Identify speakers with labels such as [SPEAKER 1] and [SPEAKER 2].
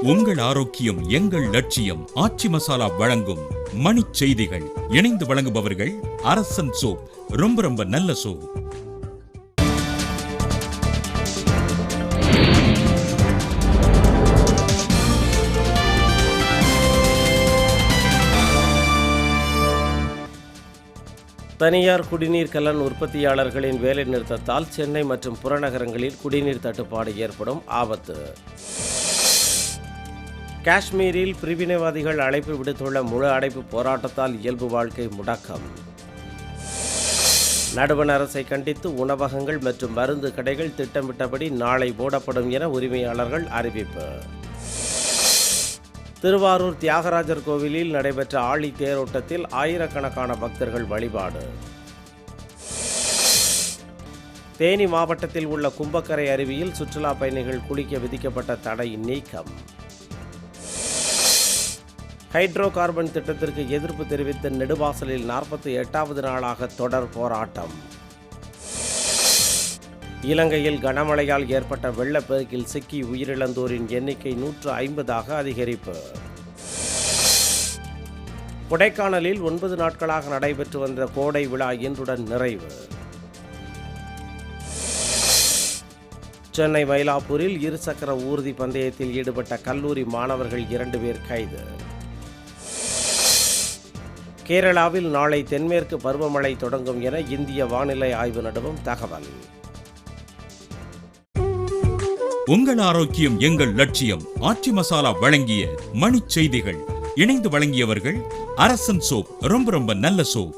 [SPEAKER 1] உங்கள் ஆரோக்கியம் எங்கள் லட்சியம். ஆச்சி மசாலா வழங்கும் மணிச் செய்திகள். இணைந்து வழங்குபவர்கள் அரசன் சோப். ரொம்ப நல்ல சோப்.
[SPEAKER 2] தனியார் குடிநீர் கலன் உற்பத்தியாளர்களின் வேலை நிறுத்தத்தால் சென்னை மற்றும் புறநகரங்களில் குடிநீர் தட்டுப்பாடு ஏற்படும் ஆபத்து. காஷ்மீரில் பிரிவினைவாதிகள் அழைப்பு விடுத்துள்ள முழு அடைப்பு போராட்டத்தால் இயல்பு வாழ்க்கை முடக்கம். நடுவண் அரசை கண்டித்து உணவகங்கள் மற்றும் மருந்து கடைகள் திட்டமிட்டபடி நாளை மூடப்படும் என உரிமையாளர்கள் அறிவிப்பு. திருவாரூர் தியாகராஜர் கோவிலில் நடைபெற்ற ஆழி தேரோட்டத்தில் ஆயிரக்கணக்கான பக்தர்கள் வழிபாடு. தேனி மாவட்டத்தில் உள்ள கும்பக்கரை அருவியில் சுற்றுலா பயணிகள் குளிக்க விதிக்கப்பட்ட தடை நீக்கம். ஹைட்ரோ கார்பன் திட்டத்திற்கு எதிர்ப்பு தெரிவித்த நெடுவாசலில் 48வது நாளாக தொடர் போராட்டம். இலங்கையில் கனமழையால் ஏற்பட்ட வெள்ளப்பெருக்கில் சிக்கி உயிரிழந்தோரின் எண்ணிக்கை 150ஆக அதிகரிப்பு. கொடைக்கானலில் 9 நாட்களாக நடைபெற்று வந்த கோடை விழா இன்றுடன் நிறைவு. சென்னை மயிலாப்பூரில் இருசக்கர ஊர்தி பந்தயத்தில் ஈடுபட்ட கல்லூரி மாணவர்கள் 2 பேர் கைது. கேரளாவில் நாளை தென்மேற்கு பருவமழை தொடங்கும் என இந்திய வானிலை ஆய்வு நிறுவனம் தகவல்.
[SPEAKER 1] உங்கள் ஆரோக்கியம் எங்கள் லட்சியம். ஆச்சி மசாலா வழங்கிய மணிச் செய்திகள். இணைந்து வழங்கியவர்கள் அரசன் சோப். ரொம்ப நல்ல சோப்.